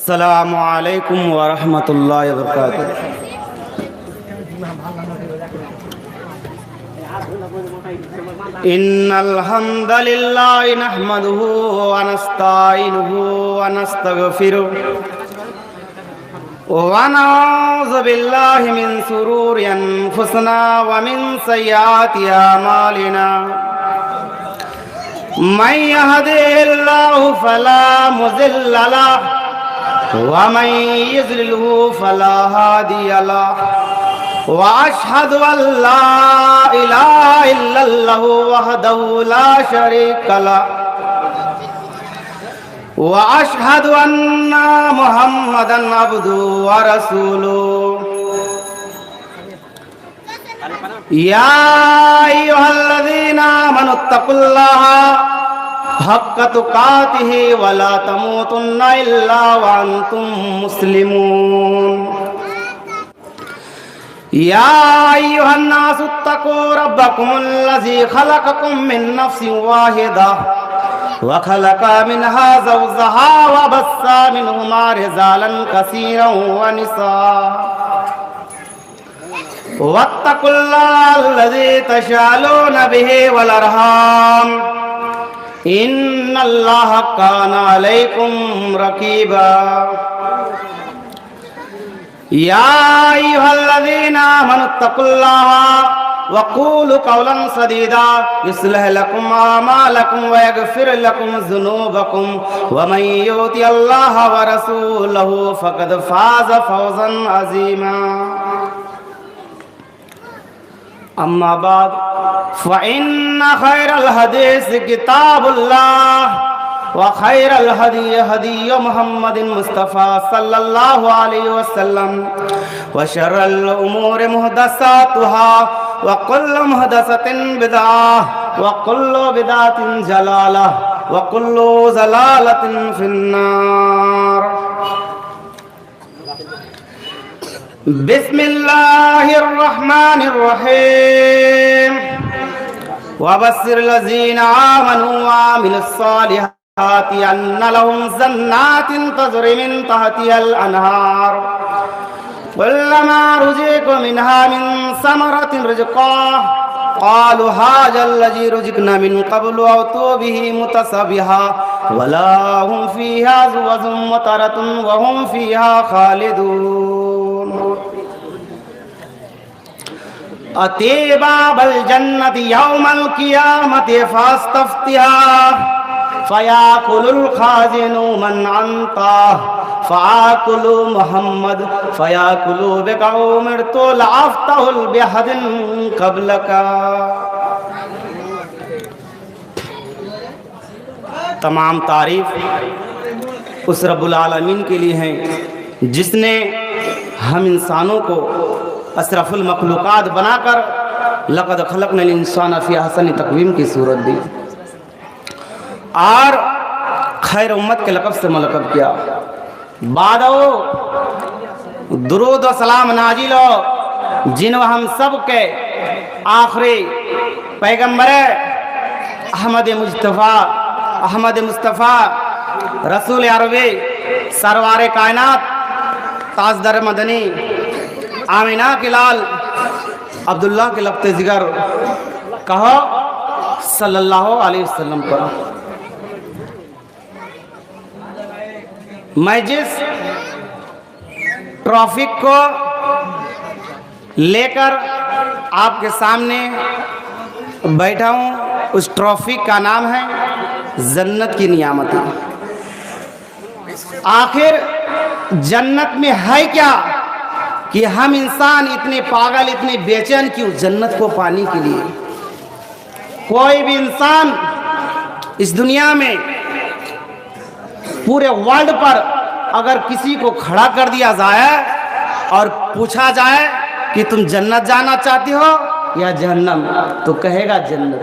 अस्सलामु अलैकुम वरहमतुल्लाहि वबरकातुहू। इन्नल हम्दलिल्लाहि नहमदुहु व नस्तईनुहु व नस्तगफिरुहु व नऊज़ु बिल्लाहि मिन शुरूरि अनफुसिना व मिन सय्यिआति अमालिना। मन यहदिहिल्लाहु फला मुज़िल्ल लहु व मन युज़्लिल्हु फला हादिय लहु व अशहदु अल्ला इलाहा इल्लल्लाहु वहदहु ला शरीका लहु व अशहदु अन्ना मुहम्मदन अब्दुहु व रसूलुहु। या अय्युहल्लज़ीना आमनुत्तकुल्लाहा हक्क तुकातिही वला तमूतुन्ना इल्ला व अंतुम मुस्लिमून। या अय्युहन्नासुत्तकू रब्बकुमुल्लज़ी खलक़कुम मिन नफ्सिन वाहिदा व खलक़ा मिनहा ज़ौजहा व बस्सा मिनहुमा रिजालन कसीरन व निसा। वत्तकुल्लाहल्लज़ी तशाअलून बिही वल अरहाम इन्नल्लाहा काना अलैकुम रकीबा। या अय्युहल्लज़ीना आमनुत्तकुल्लाहा वक़ूलू क़ौलन सदीदा युस्लिह लकुम आमालकुम व यग़फिर लकुम ज़ुनूबकुम व मन युतियल्लाहा व रसूलहु फ़क़द फ़ाज़ फ़ौज़न अज़ीमा। अम्मा बाद फ़इन्न खैरल हदीस किताबुल्लाह व खैरल हदी हदी मुहम्मदिन मुस्तफ़ा सल्लल्लाहु अलैहि वसल्लम व शर्रल उमूरि मुहदसातुहा व कुल्लु मुहदसतिन बिदअह व कुल्लु बिदअतिन जलालह व कुल्लु ज़लालतिन फिन्नार। बिस्मिल्लाहिर्रहमानिर्रहीम वबश्शिर लज़ीना आमनू व अमिलुस्सालिहाति अन्न लहुम जन्नातिन तजरी मिन तहतिहल अनहार कुल्लमा रुज़िक़ू मिनहा मिन समरतिन रिज़्क़ा क़ालू हाज़ाल्लज़ी रुज़िक़ना मिन क़ब्लु अतू बिही मुतशबिहा वला हुम फ़ीहा ज़ुवजुम मुतरतुन व हुम फ़ीहा ख़ालिदून। अतीबाबल जन्नति यौमल क़ियामति फ़ास्तफ्तिहा फ़याकुलुल ख़ाज़िनु मन अंता फ़आकुलु मुहम्मद फ़याकुलु बिका उमिरतु लअफ़्तहुल बिहदिन क़ब्लका। तमाम तारीफ़ उस रब्बुल आलमीन के लिए हैं जिसने हम इंसानों को अशरफुल मखलूक़ात बनाकर लक़द खलक़नल इंसान फ़ी अहसनि तक़वीम की सूरत दी और खैर उम्मत के लक़ब से मलक़ब किया। बादो दुरूद व सलाम नाजिल हो जिन हम सब के आखिरी पैगम्बर अहमद मुस्तफ़ा रसूल अरबी सरवार कायनात ताजदर मदनी आमिना के लाल अब्दुल्ला के लफ्ते जिगर कहो सल्लल्लाहु अलैहि वसल्लम पर। मैं जिस ट्रॉफिक को लेकर आपके सामने बैठा हूँ उस ट्रॉफिक का नाम है जन्नत की नियामतें। आखिर जन्नत में है क्या कि हम इंसान इतने पागल इतने बेचैन क्यों जन्नत को पाने के लिए। कोई भी इंसान इस दुनिया में पूरे वर्ल्ड पर अगर किसी को खड़ा कर दिया जाए और पूछा जाए कि तुम जन्नत जाना चाहते हो या जहन्नम, तो कहेगा जन्नत।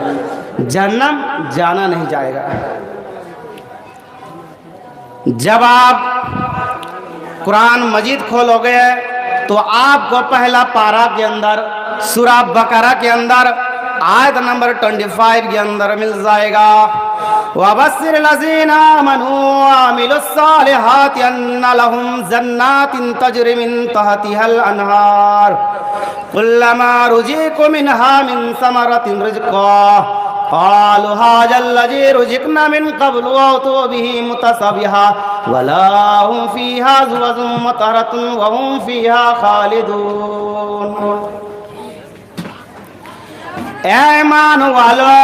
जहन्नम जाना नहीं जाएगा। जब आप कुरान मजीद खोलोगे तो आपको पहला पारा के अंदर सूरा बकरा के अंदर आयत नंबर 25 के अंदर मिल जाएगा। वबस्सिर लज़ीना आमनू व अमिलुस्सालिहाति अन्ना लहुम जन्नातिन तजरी मिन तहतिहल अनहार कुल्लमा रुज़िक़ू मिनहा मिन समरतिन रिज़्क़ा क़ालू हाज़ल लज़ी रुज़िक़ना मिन क़ब्लु व उतू बिही मुतशबिहा वलाहुम फ़ीहा ज़ुवजुम मुतहरतुन व हुम फ़ीहा ख़ालिदून। ऐ ईमान वालों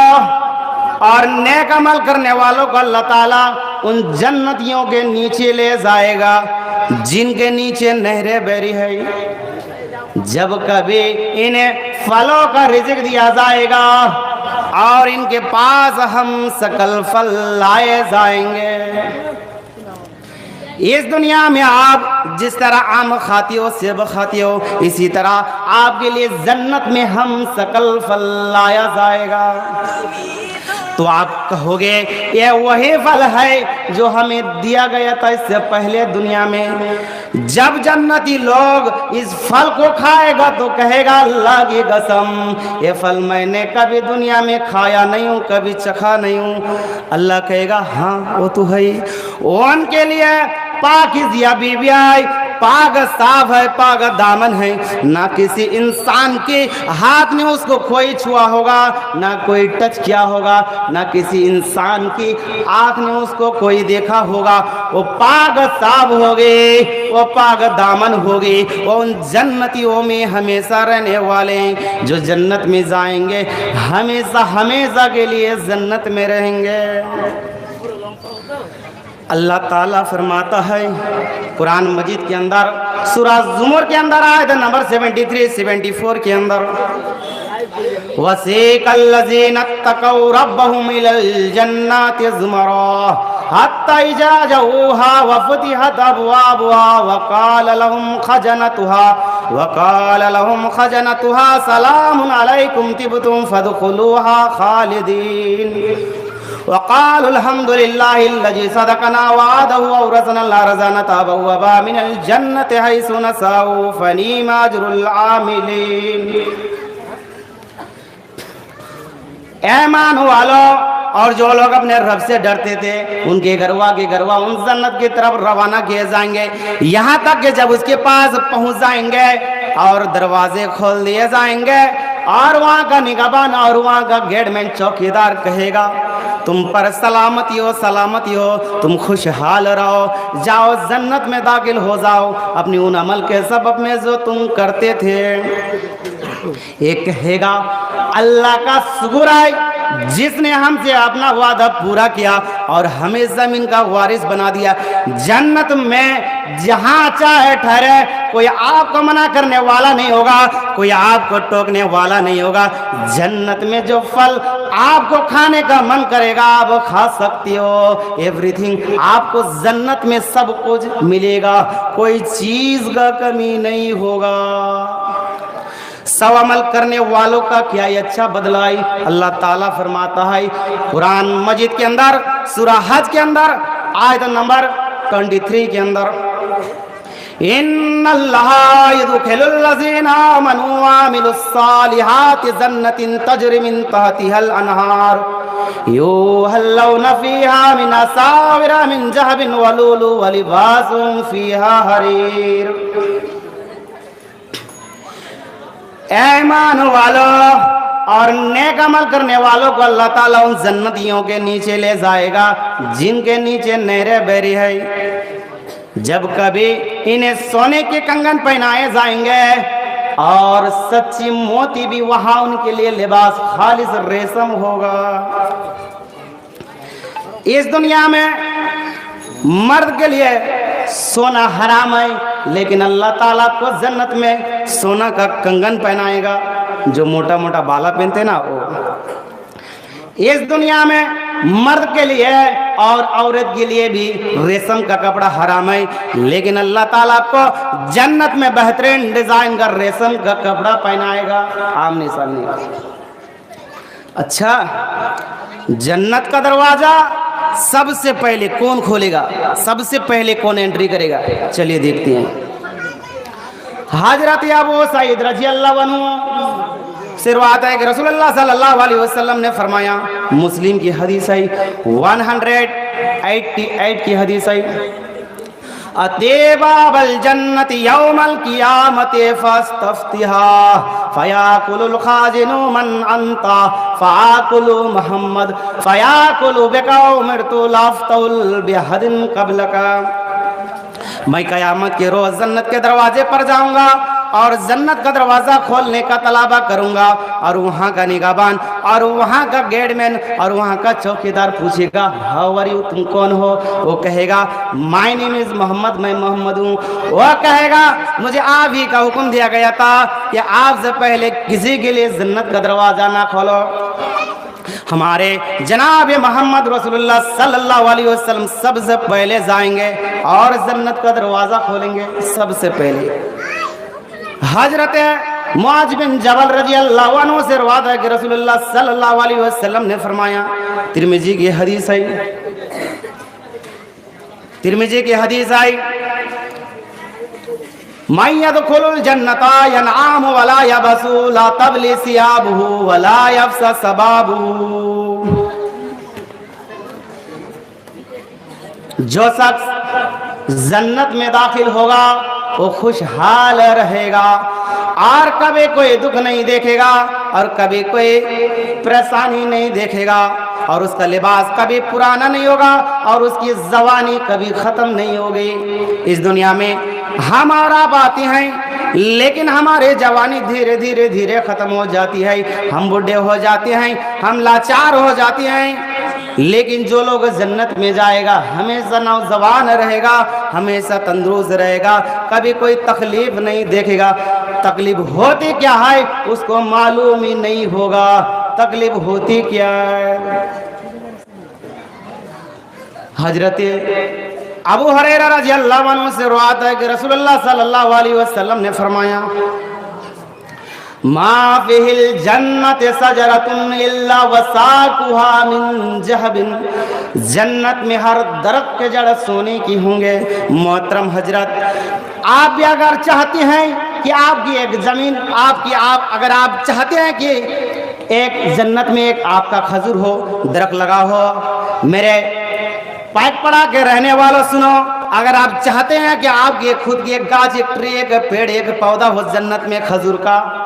और नेक अमल करने वालों को अल्लाह ताला उन जन्नतियों के नीचे ले जाएगा जिनके नीचे नहरें बहरी है। जब कभी इन्हें फलों का रिज़्क़ दिया जाएगा और इनके पास हम सकल फल लाए जाएंगे। इस दुनिया में आप जिस तरह आम खाती हो, सेब खाती हो, इसी तरह आपके लिए जन्नत में हम सकल फल लाया जाएगा। तो आप कहोगे ये वही फल है जो हमें दिया गया था इससे पहले दुनिया में। जब जन्नती लोग इस फल को खाएगा तो कहेगा अल्लाह की कसम ये फल मैंने कभी दुनिया में खाया नहीं हूँ, कभी चखा नहीं हूँ। अल्लाह कहेगा हाँ वो तो है। उनके लिए पाकीज़ा बीवी आई, पाक साफ है, पाक दामन है, ना किसी इंसान के हाथ में उसको कोई छुआ होगा, ना कोई टच किया होगा, ना किसी इंसान की आंख ने उसको कोई देखा होगा। वो पाक साफ हो गए, वो पाक दामन हो गए। वो उन जन्नतियों में हमेशा रहने वाले हैं जो जन्नत में जाएंगे हमेशा हमेशा के लिए जन्नत में रहेंगे। अल्लाह ताला फरमाता है कुरान मजीद के अंदर सूरा ज़ुमर के अंदर आयत नंबर 73-74 के अंदर वसीक़ल लज़ीना तक़ौ रब्बहुम इलल जन्नाति ज़ुमरा हत्ता इज़ा जऊहा व फ़ुतिहत अबवाबुहा व क़ाल लहुम ख़ज़नतुहा सलामुन अलैकुम तिबतुम फ़दख़ुलूहा ख़ालिदीन वक़ालु अल्हम्दुलिल्लाहिल्लज़ी सदक़ना वअदहु व औरसनल अर्ज़ नतबव्वअ मिनल जन्नति हैसु नशाअ फनिअम अज्रुल आमिलीन। ईमान वालों और जो लोग अपने रब से डरते थे उनके गरवा उन जन्नत की तरफ रवाना किए जाएंगे, यहाँ तक कि जब उसके पास पहुँच जाएंगे और दरवाजे खोल दिए जाएंगे और वहाँ का निगहबान और वहाँ का गेटमैन चौकीदार कहेगा तुम पर सलामती हो, तुम खुशहाल रहो, जाओ जन्नत में दाखिल हो जाओ अपनी उन अमल के सबब में जो तुम करते थे। ये कहेगा अल्लाह का शुक्र है जिसने हमसे अपना वादा पूरा किया और हमें जमीन का वारिस बना दिया। जन्नत में जहाँ चाहे ठहरे, कोई आपको मना करने वाला नहीं होगा, कोई आपको टोकने वाला नहीं होगा। जन्नत में जो फल आपको खाने का मन करेगा आप खा सकती हो। एवरीथिंग आपको जन्नत में सब कुछ मिलेगा, कोई चीज का कमी नहीं होगा। सब अमल करने वालों का क्या ही अच्छा बदला है। अल्लाह ताला फरमाता है कुरान मजीद के अंदर सूरा हज के अंदर आयत नंबर 23 के अंदर इन्नल्लाहा युदखिलुल लज़ीना आमनू व अमिलुस्सालिहाति जन्नतिन तजरी मिन तहतिहल अनहार युहल्लौना फ़ीहा मिन असाविरा मिन ज़हबिन व लुलु व लिबासुहुम फ़ीहा हरीर। ईमान वालों और नेक अमल करने वालों को अल्लाह ताला उन जन्नतियों के नीचे ले जाएगा जिनके नीचे नहरें बहरी है। जब कभी इन्हें सोने के कंगन पहनाए जाएंगे और सच्ची मोती भी वहां उनके लिए लिबास खालिस रेशम होगा। इस दुनिया में मर्द के लिए सोना हराम है, लेकिन अल्लाह ताला को जन्नत में सोना का कंगन पहनाएगा जो मोटा मोटा बाला पहनते ना वो। इस दुनिया में मर्द के लिए और औरत के लिए भी रेशम का कपड़ा हराम है, लेकिन अल्लाह ताला को जन्नत में बेहतरीन डिजाइन का रेशम का कपड़ा पहनाएगा। आमने सामने। अच्छा, जन्नत का दरवाजा सबसे पहले कौन खोलेगा, सबसे पहले कौन एंट्री करेगा? चलिए देखते हैं। हजरत अबू सईद रज़ी अल्लाह अन्हु सिरवात है कि रसूलुल्लाह सल्लल्लाहु अलैहि वसल्लम ने फरमाया, मुस्लिम की हदीस है 188 की हदीस है, अतेबाबल जन्नत यौमल क़ियामति फस्तफ्तिहा फयाकुलुल खाजिनु मन अंता फ़ाकुलु मोहम्मद फयाकुलु बिका उमिरतु लाफ्तुल बिहदिन क़ब्लका। मैं क़यामत के रोज़ जन्नत के दरवाजे पर जाऊंगा और जन्नत का दरवाज़ा खोलने का तलाबा करूंगा, और वहाँ का निगाहबान और वहाँ का गेटमैन और वहाँ का चौकीदार पूछेगा, हाउ आर यू, तुम कौन हो? वो कहेगा, माय नेम इज़ मोहम्मद, मैं मोहम्मद हूँ। वह कहेगा, मुझे आप ही का हुक्म दिया गया था कि आपसे पहले किसी के लिए जन्नत का दरवाज़ा ना खोलो। हमारे जनाब मोहम्मद रसूलुल्लाह सल्लल्लाहु अलैहि वसल्लम सबसे पहले जाएंगे और जन्नत का दरवाज़ा खोलेंगे सबसे पहले। हजरत मुआज बिन जबल रजी अल्लाह अन्हु से रिवायत है कि रसूलुल्लाह सल्लल्लाहु अलैहि वसल्लम ने फरमाया, तिरमिजी की हदीस है, तिरमिजी की हदीस आई, मैं यदखुलुल जन्नता यनआमु वला यबसु ला तबली सियाबुहु वला यफसा सबाबुहु। जो शख्स जन्नत में दाखिल होगा वो खुशहाल रहेगा और कभी कोई दुख नहीं देखेगा और कभी कोई परेशानी नहीं देखेगा, और उसका लिबास कभी पुराना नहीं होगा और उसकी जवानी कभी ख़त्म नहीं होगी। इस दुनिया में हम और आप आते हैं, लेकिन हमारे जवानी धीरे धीरे धीरे ख़त्म हो जाती है, हम बूढ़े हो जाते हैं, हम लाचार हो जाते हैं। लेकिन जो लोग जन्नत में जाएगा हमेशा नौजवान रहेगा, हमेशा तंदुरुस्त रहेगा, कभी कोई तकलीफ नहीं देखेगा। तकलीफ होती क्या है उसको मालूम ही नहीं होगा, तकलीफ होती क्या है। हजरत अबू हुरैरा रज़ी अल्लाह अन्हु से रिवायत है कि रसूलुल्लाह सल्लल्लाहु अलैहि वसल्लम ने फरमाया, मा फिल जन्नत सजरतुन इल्ला वसाकुहा मिन जहबिन। जन्नत में हर दरख्त के जड़ सोने की होंगे। मोहतरम हजरत, आप भी अगर चाहते हैं कि आपकी एक जमीन अगर आप चाहते हैं कि एक जन्नत में एक आपका खजूर हो, दरख्त लगा हो, मेरे पाइक पड़ा के रहने वालों सुनो, अगर आप चाहते हैं कि आपकी खुद की एक गाछ, एक ट्री, एक पेड़, एक पौधा हो जन्नत में खजूर का,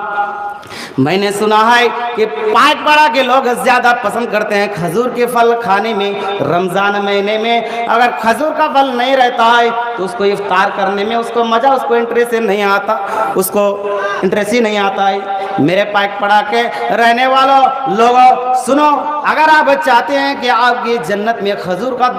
मैंने सुना है कि पाइकपाड़ा के लोग ज्यादा पसंद करते हैं खजूर के फल खाने में। रमजान महीने में अगर खजूर का फल नहीं रहता है तो उसको इफ्तार करने में उसको मजा, उसको इंटरेस्ट नहीं आता, उसको इंटरेस्ट ही नहीं आता है। मेरे पाइकपाड़ा के रहने वालों लोगों सुनो, अगर आप चाहते हैं कि आपकी जन्नत में खजूर का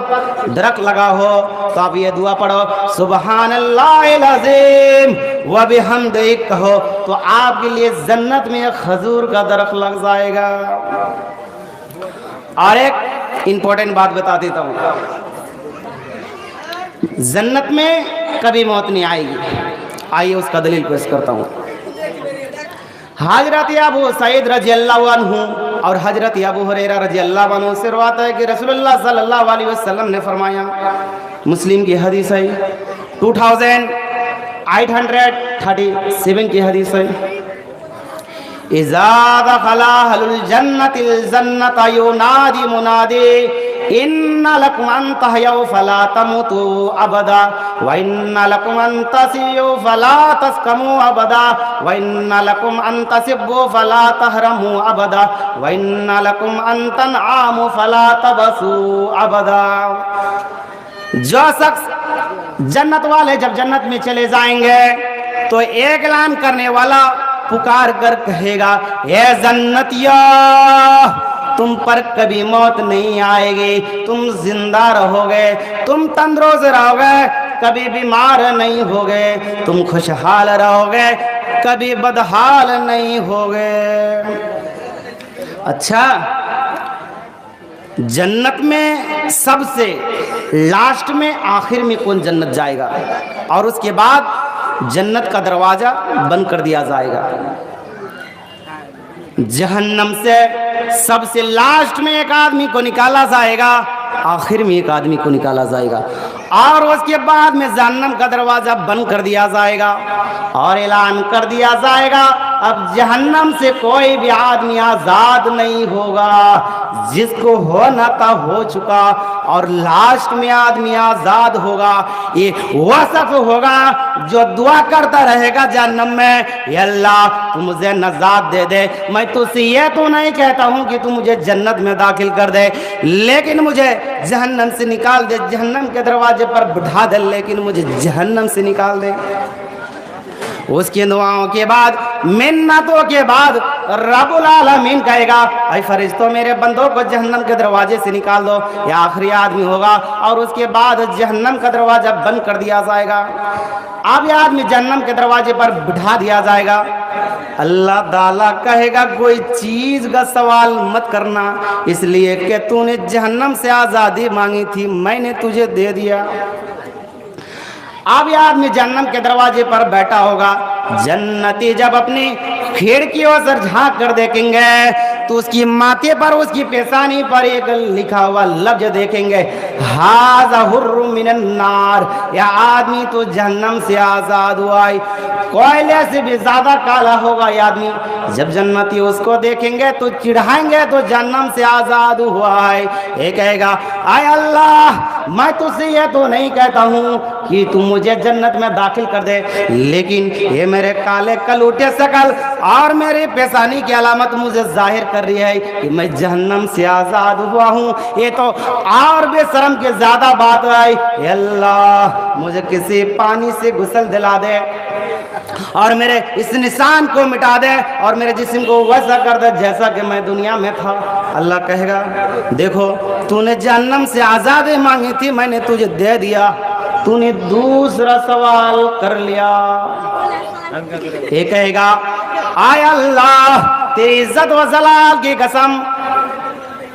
दरख्त लगा हो तो आप ये दुआ पढ़ो, सुबहानल्लाहिल अज़ीम व बिहम्दिही कहो, तो आपके लिए जन्नत में खजूर का दरख्त लग जाएगा। और एक इंपॉर्टेंट बात बता देता हूँ, जन्नत में कभी मौत नहीं आएगी। आइए उसका दलील पेश करता हूँ। हजरत अबू सईद रज़ी अल्लाह अन्हु और हजरत अबू हुरैरा रज़ी अल्लाह अन्हु से रिवायत है कि रसूलुल्लाह सल्लल्लाहु अलैहि वसल्लम ने फरमाया, मुस्लिम की हदीस है 2837 की हदीस है, इज़ा दखला अहलुल जन्नतिल जन्नत युनादी मुनादी इन्ना लकुम अन तहयौ फला तमुतु अबदा व इन्ना लकुम अन तसियु फला तस्कमु अबदा व इन्ना लकुम अन तसिब्बु फला तहरमु अबदा व इन्ना लकुम अन तनआमु फला तबसु अबदा। जो शख्स जन्नत वाले जब जन्नत में चले जाएंगे तो एक ऐलान करने वाला पुकार कर कहेगा, ये जन्नतिया तुम पर कभी मौत नहीं आएगी, तुम जिंदा रहोगे, तुम तंदुरुस्त रहोगे, कभी बीमार नहीं होगे, तुम खुशहाल रहोगे, कभी बदहाल नहीं होगे। अच्छा, जन्नत में सबसे लास्ट में आखिर में कौन जन्नत जाएगा और उसके बाद जन्नत का दरवाजा बंद कर दिया जाएगा। जहन्नम से सबसे लास्ट में एक आदमी को निकाला जाएगा, आखिर में एक आदमी को निकाला जाएगा और उसके बाद में जहन्नम का दरवाजा बंद कर दिया जाएगा और ऐलान कर दिया जाएगा, अब जहन्नम से कोई भी आदमी आजाद नहीं होगा, जिसको होना था हो चुका, और लास्ट में आदमी आजाद होगा। ये वह शख्स होगा जो दुआ करता रहेगा जहन्नम में, या अल्लाह तू मुझे नजात दे दे। मैं तुझसे ये तो नहीं कहता हूँ कि तू मुझे जन्नत में दाखिल कर दे, लेकिन मुझे जहन्नम से निकाल दे, जहन्नम के दरवाजे पर बिठा दे, लेकिन मुझे जहन्नम से निकाल दे। उसकी दुआओं के बाद, मिन्नतों के बाद रब्बुल आलमीन कहेगा, ऐ फरिश्तों मेरे बंदों को जहन्नम के दरवाजे से निकाल दो। यह आखिरी आदमी होगा और उसके बाद जहन्नम का दरवाजा बंद कर दिया जाएगा। अब यह आदमी जहन्नम के दरवाजे पर बिठा दिया जाएगा। अल्लाह ताला कहेगा कोई चीज का सवाल मत करना, इसलिए कि तूने जहन्नम से आजादी मांगी थी, मैंने तुझे दे दिया। अब यह आदमी जन्नत के दरवाजे पर बैठा होगा। जन्नती जब अपनी खिड़कियों से झांक कर देखेंगे तो उसकी माथे पर, उसकी पेशानी पर एक लिखा हुआ लफ्ज देखेंगे, हाज़ा हुर्रुम मिनन नार। यह आदमी तो जहन्नम से आजाद हुआ है। कोयले से भी ज्यादा काला होगा यह आदमी। जब जन्नती उसको देखेंगे तो चिढ़ाएंगे तो जहन्नम से आजाद हुआ है। ये कहेगा, आय अल्लाह, मैं तुझसे ये तो नहीं कहता हूँ कि तू मुझे जन्नत में दाखिल कर दे, लेकिन ये मेरे काले कलूटे शकल और मेरी पेशानी की अलामत मुझे जाहिर कर रही है कि मैं जहन्नम से आजाद हुआ हूँ। ये तो और भी शर्म की ज्यादा बात है। अल्लाह मुझे किसी पानी से गुस्ल दिला दे और मेरे इस निशान को मिटा दे और मेरे जिस्म को वैसा कर दे जैसा कि मैं दुनिया में था। अल्लाह कहेगा, देखो तूने जहन्नम से आजादी मांगी थी, मैंने तुझे दे दिया, तूने दूसरा सवाल कर लिया। ये कहेगा, आय अल्लाह तेरी इज्जत व जलाल की कसम,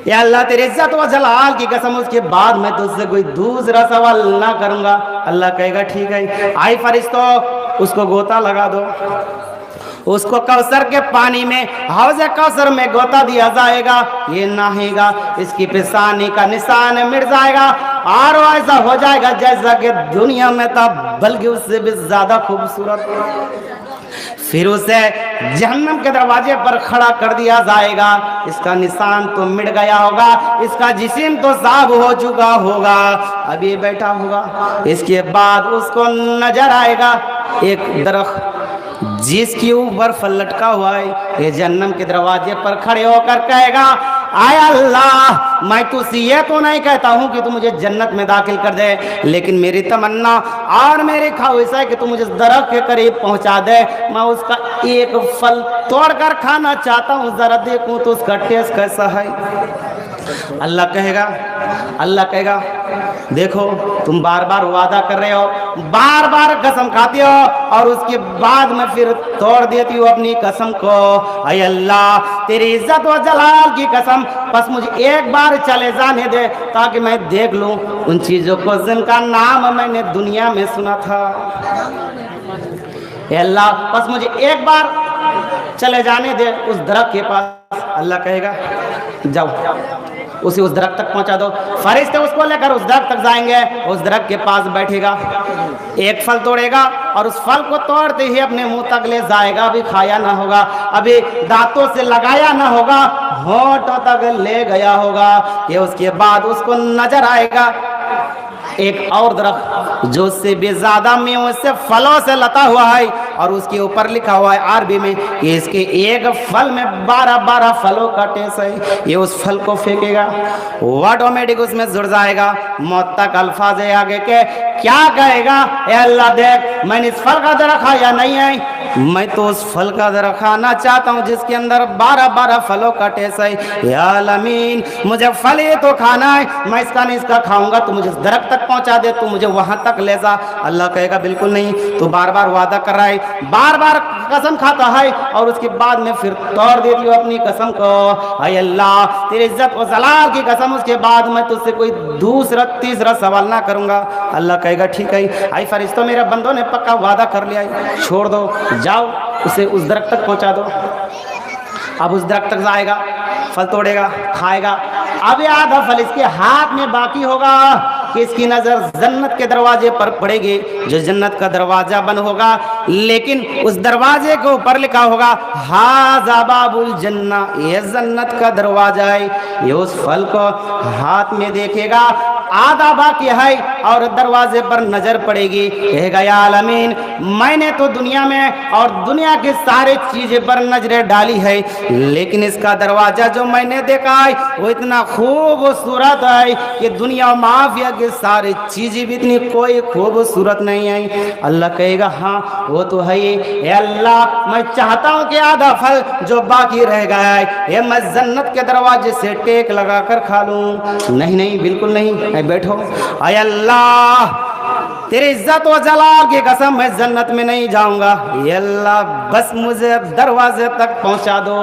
या अल्लाह तेरी इज्जत व जलाल की कसम, उसके बाद मैं तुझसे कोई दूसरा सवाल ना करूंगा। अल्लाह कहेगा, ठीक है। आई फरिश्तों, उसको गोता लगा दो। उसको कौसर के पानी में, हौज़े कौसर में गोता दिया जाएगा। ये नहाएगा, इसकी पेशानी का निशान मिट जाएगा और ऐसा हो जाएगा जैसा कि दुनिया में था, बल्कि उससे भी ज्यादा खूबसूरत। फिर उसे जहन्नम के दरवाजे पर खड़ा कर दिया जाएगा। इसका निशान तो मिट गया होगा, इसका जिस्म तो साफ हो चुका होगा, अभी बैठा होगा। इसके बाद उसको नजर आएगा एक दरख्त जिसके ऊपर फल लटका हुआ है। ये जहन्नम के दरवाजे पर खड़े होकर कहेगा, आय अल्लाह, मैं तुझसे ये तो नहीं कहता हूँ कि तू मुझे जन्नत में दाखिल कर दे, लेकिन मेरी तमन्ना और मेरी ख्वाहिश है कि तू मुझे दरख्त के करीब पहुँचा दे। मैं उसका एक फल तोड़कर खाना चाहता हूँ, जरा देखूँ तो उसका टेस्ट कैसा है। अल्लाह कहेगा, देखो तुम बार बार वादा कर रहे हो, बार बार कसम खाते हो और उसके बाद में फिर तोड़ देती हो अपनी कसम को। अय अल्लाह तेरी इज्जत व जलाल की कसम, बस मुझे एक बार चले जाने दे ताकि मैं देख लूं उन चीजों को जिनका नाम मैंने दुनिया में सुना था। अल्लाह बस मुझे एक बार चले जाने दे उस दरख्त के पास। अल्लाह कहेगा, जाओ उसे उस दरख्त तक पहुंचा दो। फरिश्ते उसको लेकर उस दरख्त तक जाएंगे, उस दरख्त के पास बैठेगा, एक फल तोड़ेगा और उस फल को तोड़ते ही अपने मुंह तक ले जाएगा। अभी खाया ना होगा, अभी दांतों से लगाया ना होगा, होंठों तक ले गया होगा। ये उसके बाद उसको नजर आएगा एक और दरख्त जो उससे भी ज्यादा मेवों से, फलों से लता हुआ है और उसके ऊपर लिखा हुआ है अरबी में कि इसके एक फल में 12-12 फलों का टेस्ट है। ये उस फल को फेंकेगा, वो ऑटोमेटिक उसमें जुड़ जाएगा। मौत तक अल्फाज है आगे के, क्या कहेगा, ए अल्लाह देख मैंने इस फल का दरख्त खाया नहीं है, मैं तो उस फल का दरख्त खाना चाहता हूँ जिसके अंदर 12-12 फलों का टेस्ट है। या अमीन, मुझे फल ये तो खाना है, मैं इसका नहीं इसका खाऊंगा, तो मुझे दरख्त तक पहुंचा दे, तो मुझे वहां तक ले जा। अल्लाह कहेगा, बिल्कुल नहीं, तो बार बार वादा कर रहा है, बार बार कसम खाता है और उसके बाद में फिर तोड़ देती हो अपनी कसम को। हाय अल्लाह तेरी इज्जत और जलाल की कसम, उसके बाद मैं तुझसे कोई दूसरा तीसरा सवाल ना करूंगा। अल्लाह कहेगा, ठीक है। आई फरिश्तों, मेरे बंदों ने पक्का वादा कर लिया है, छोड़ दो, जाओ उसे उस दरख्त तक पहुंचा दो। अब उस दरख्त तक जाएगा, फल तोड़ेगा, खाएगा। अब आधा फल इसके हाथ में बाकी होगा कि इसकी नजर जन्नत के दरवाजे पर पड़ेगी, जो जन्नत का दरवाजा बंद होगा, लेकिन उस दरवाजे के ऊपर लिखा होगा हाज़ा बाबुल जन्ना, ये जन्नत का दरवाजा है। ये उस फल को हाथ में देखेगा, आधा बाकी है और दरवाजे पर नजर पड़ेगी, कहेगा या आलमीन, मैंने तो दुनिया में और दुनिया की सारी चीजें पर नजरें डाली है, लेकिन इसका दरवाजा जो मैंने देखा है वो इतना खूबसूरत है कि दुनिया माफिया की सारी चीजें भी इतनी कोई खूबसूरत नहीं है। अल्लाह कहेगा हाँ वो तो है ही, अल्लाह मैं चाहता हूँ कि आधा फल जो बाकी रह गया है ये मैं जन्नत के दरवाजे से टेक लगा कर खा लूँ। नहीं नहीं बिल्कुल नहीं, बैठो। आय अल्लाह तेरी इज्जत व जलाल की कसम मैं जन्नत में नहीं जाऊंगा, ये अल्लाह बस मुझे दरवाजे तक पहुंचा दो।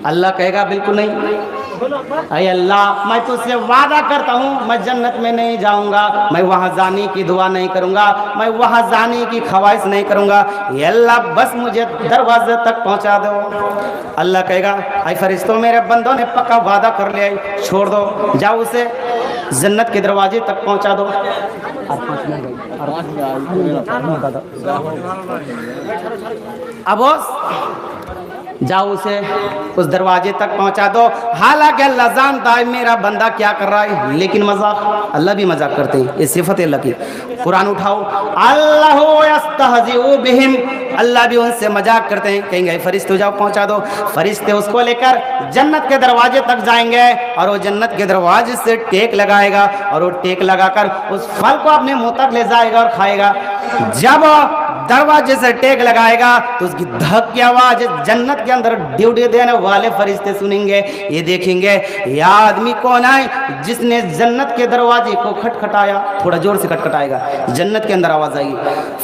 अल्लाह कहेगा बिल्कुल नहीं, अरे अल्लाह मैं तुझसे वादा करता हूँ मैं जन्नत में नहीं जाऊंगा, मैं वहाँ जाने की दुआ नहीं करूंगा, मैं वहाँ जाने की ख्वाहिश नहीं करूंगा, ये अल्लाह बस मुझे दरवाजे तक पहुँचा दो। अल्लाह कहेगा आई फरिश्तों मेरे बंदों ने पक्का वादा कर लिया, छोड़ दो, जाओ उसे जन्नत के दरवाजे तक पहुँचा दो। अब जाओ उसे उस दरवाजे तक पहुंचा दो। हालांकि अल्लाह जानता है मेरा बंदा क्या कर रहा है, लेकिन मजाक अल्लाह भी मजाक करते हैं, ये सिफत अल्लाह की। कुरान उठाओ, अल्लाहु यस्तहज़िउ बिहिम, अल्लाह भी उनसे मजाक करते हैं, कहेंगे फरिश्ते जाओ पहुंचा दो। फरिश्ते उसको लेकर जन्नत के दरवाजे तक जाएंगे और वो जन्नत के दरवाजे से टेक लगाएगा और वो टेक लगाकर उस फल को अपने मुंह तक ले जाएगा और खाएगा। जब दरवाजे से टेक लगाएगा तो उसकी धक की आवाज जन्नत के अंदर ड्यूटी देने वाले फरिश्ते सुनेंगे, ये देखेंगे यह आदमी कौन है जिसने जन्नत के दरवाजे को खटखटाया। थोड़ा जोर से खटखटाएगा, जन्नत के अंदर आवाज आएगी।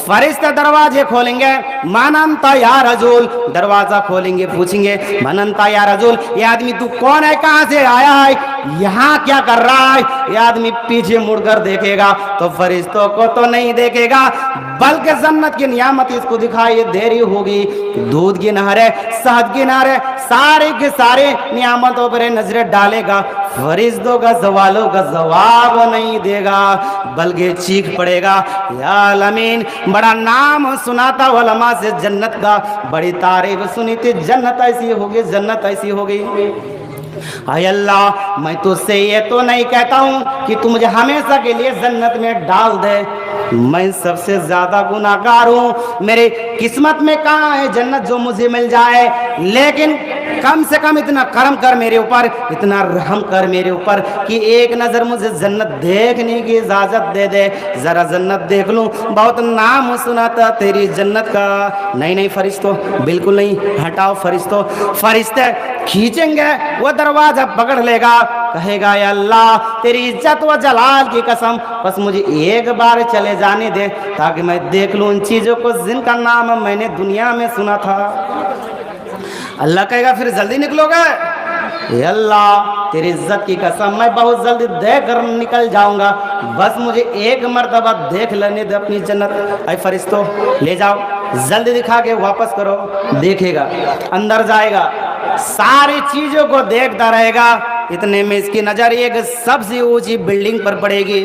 फरिश्ते दरवाजे खोलेंगे, मानंता या रजूल, दरवाजा खोलेंगे, पूछेंगे मानंता या रजूल, ये आदमी तू कौन है, कहां से आया है, यहाँ क्या कर रहा है। ये आदमी पीछे मुड़कर देखेगा तो फरिश्तों को तो नहीं देखेगा, बल्कि जन्नत की नियामत इसको दिखाई दे रही होगी। दूध की नहरें, शहद की नहरें, सारे के सारे नियामतों पर नजरें डालेगा। फरिश्तों का सवालों का जवाब नहीं देगा, बल्कि चीख पड़ेगा या अमीन। बड़ा नाम सुनाता उलमा से जन्नत का, बड़ी तारीफ सुनी थी, जन्नत ऐसी होगी, जन्नत ऐसी होगी। आय अल्लाह मैं तुझसे ये तो नहीं कहता हूँ कि तू मुझे हमेशा के लिए जन्नत में डाल दे, मैं सबसे ज्यादा गुनाहगार हूँ, मेरे किस्मत में कहाँ है जन्नत जो मुझे मिल जाए, लेकिन कम से कम इतना करम कर मेरे ऊपर, इतना रहम कर मेरे ऊपर कि एक नजर मुझे जन्नत देखने की इजाजत दे दे, जरा जन्नत देख लूं, बहुत नाम सुना था तेरी जन्नत का। नहीं नहीं फरिश्तों बिल्कुल नहीं, हटाओ फरिश्तों। फरिश्ते खींचेंगे, वो दरवाजा पकड़ लेगा, कहेगा या अल्लाह तेरी इज्जत व जलाल की कसम, बस मुझे एक बार चले जाने दे ताकि मैं देख लूं उन चीजों को जिनका नाम मैंने दुनिया में सुना था। अल्लाह कहेगा फिर जल्दी निकलोगे, अल्लाह तेरी इज्जत की कसम मैं बहुत जल्दी देख कर निकल जाऊंगा, बस मुझे एक मर्तबा देख लेने दे अपनी जन्नत। ऐ फरिश्तों ले जाओ, जल्दी दिखा के वापस करो। देखेगा, अंदर जाएगा, सारी चीजों को देखता रहेगा। इतने में इसकी नजर एक सबसे ऊंची बिल्डिंग पर पड़ेगी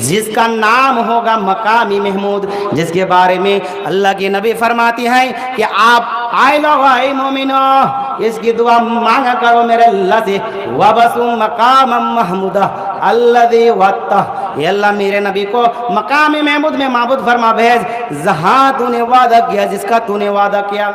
जिसका नाम होगा मकामी महमूद, जिसके बारे में अल्लाह की नबी फरमाती हैं कि आप आए लोग आए मोमिनो इसकी दुआ मांगा करो मेरे अल्लाह से, वबसु मकाम महमूदा अल्लज़ी वत्ता, ये अल्लाह मेरे नबी को मकाम महमूद में माबूद फरमा भेज, जहां तूने वादा किया, जिसका तूने वादा किया।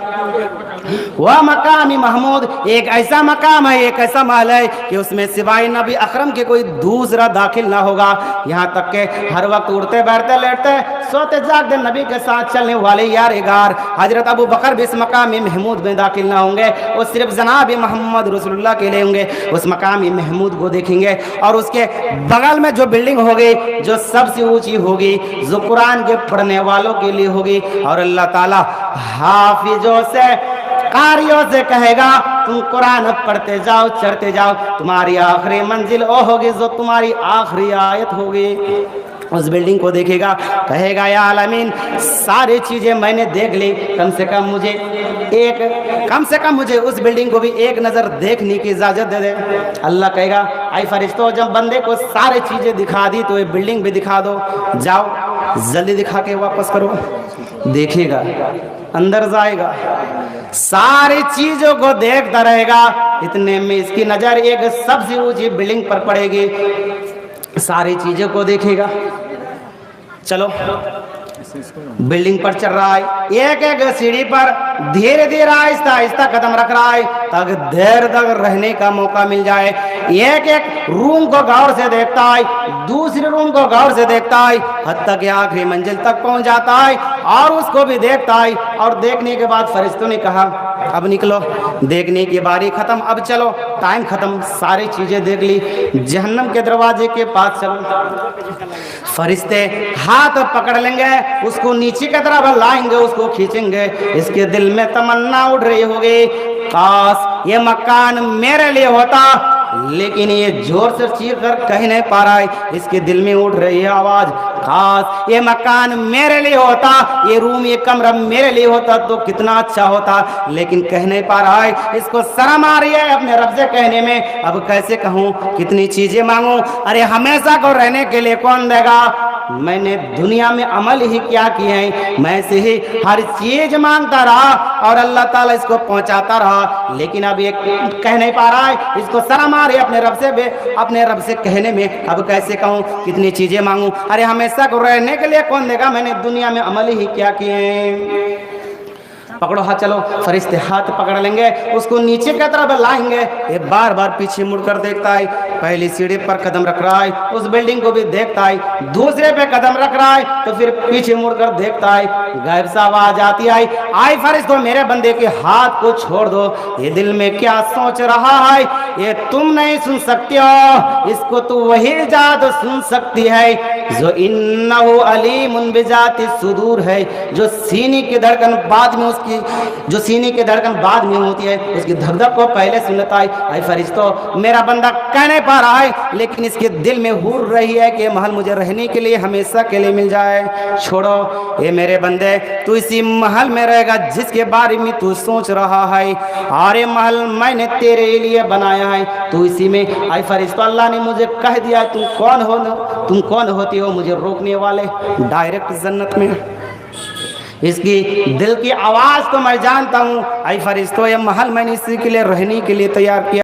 वह मकाम महमूद एक ऐसा मकाम है, एक ऐसा महल है कि उसमें सिवाय नबी अकरम के कोई दूसरा दाखिल ना होगा। यहाँ तक के हर वक्त उड़ते बैठते लेटते सोते जागते नबी के साथ चलने वाले यारेगार हजरत अबू बकर भी इस मकाम महमूद में दाखिल ना होंगे, वो सिर्फ जनाब मोहम्मद रसूलुल्लाह के लिए होंगे। उस मकाम महमूद को देखेंगे और उसके बगल में जो बिल्डिंग होगी जो सबसे ऊंची होगी, जो कुरान के पढ़ने वालों के लिए होगी, और अल्लाह ताला हाफिजों से कारियों से कहेगा तुम कुरान पढ़ते जाओ, चढ़ते जाओ, तुम्हारी आखिरी मंजिल वो होगी जो तुम्हारी आखिरी आयत होगी। उस बिल्डिंग को देखेगा, कहेगा या आलमीन सारी चीज़ें मैंने देख ली, कम से कम मुझे उस बिल्डिंग को भी एक नज़र देखने की इजाज़त दे दे। अल्लाह कहेगा आई फरिश्तों, जब बंदे को सारी चीज़ें दिखा दी तो ये बिल्डिंग भी दिखा दो, जाओ जल्दी दिखा के वापस करो। देखेगा, अंदर जाएगा, सारी चीज़ों को देखता रहेगा। इतने में इसकी नज़र एक सबसे ऊंची बिल्डिंग पर पड़ेगी, सारी चीज़ों को देखेगा। चलो बिल्डिंग पर चल रहा है, एक एक सीढ़ी पर धीरे धीरे आहिस्ता आहिस्ता कदम रख रहा है ताकि देर तक रहने का मौका मिल जाए। एक एक रूम को गौर से देखता है, दूसरे रूम को गौर से देखता है, हत्ता कि आखिरी मंजिल तक पहुंच जाता है और उसको भी देखता है। और देखने के बाद फरिश्तों ने कहा अब निकलो, देखने की बारी खत्म, अब चलो, टाइम खत्म, सारी चीजें देख ली, जहन्नम के दरवाजे के पास चलो। फरिश्ते हाथ पकड़ लेंगे, उसको नीचे की तरफ लाएंगे, उसको खींचेंगे। इसके दिल में तमन्ना उठ रही होगी, काश ये मकान मेरे लिए होता, लेकिन ये जोर से चीख कर कह नहीं पा रहा है। इसके दिल में उठ रही है आवाज, काश ये मकान मेरे लिए होता, ये रूम ये कमरा मेरे लिए होता तो कितना अच्छा होता, लेकिन कह नहीं पा रहा है। इसको शर्म आ रही है अपने रब से कहने में, अब कैसे कहूँ, कितनी चीजें मांगू, अरे हमेशा को रहने के लिए कौन देगा, मैंने दुनिया में अमल ही क्या किए हैं, मैं से ही हर चीज मांगता रहा और अल्लाह ताला इसको पहुंचाता रहा, लेकिन अब ये कह नहीं पा रहा है। इसको शर्म आ रही है अपने रब से कहने में, अब कैसे कहूँ, कितनी चीजें मांगू, अरे हमेशा को रहने के लिए कौन देगा, मैंने दुनिया में अमल ही क्या किए हैं। पकड़ो हाथ, चलो। फरिश्ते हाथ पकड़ लेंगे, उसको नीचे की तरफ लाएंगे। ये बार बार पीछे मुड़कर देखता है, पहली सीढ़ी पर कदम रख रहा है, उस बिल्डिंग को भी देखता है, दूसरे पे कदम रख रहा है तो फिर पीछे मुड़कर देखता है, गायब सा आवाज आती है, आई फरिश्तों मेरे बंदे के हाथ को छोड़ दो, ये दिल में क्या सोच रहा है ये तुम नहीं सुन सकते हो, इसको तो वही जात सुन सकती है जो इन्नहु अलीमुन बिजाति सुदूर है, जो सीने की धड़कन बाद में होती है, उसकी धक-धक को पहले सुनता है। ऐ फरिश्तों मेरा बंदा कह नहीं पा रहा है, लेकिन इसके दिल में हुर रही है कि महल मुझे रहने के लिए हमेशा के लिए मिल जाए। छोड़ो ये मेरे बंदे, तू इसी महल में रहेगा जिसके बारे में तू सोच रहा है, और ये महल मैंने तेरे लिए बनाया है, तू इसी में। ऐ फरिश्तों अल्लाह ने मुझे कह दिया तुम कौन होती हो मुझे रोकने वाले, डायरेक्ट जन्नत में। इसकी दिल की आवाज तो मैं जानता हूँ, ऐ फरिश्तों ये महल मैंने इसी के लिए रहने के लिए तैयार किया।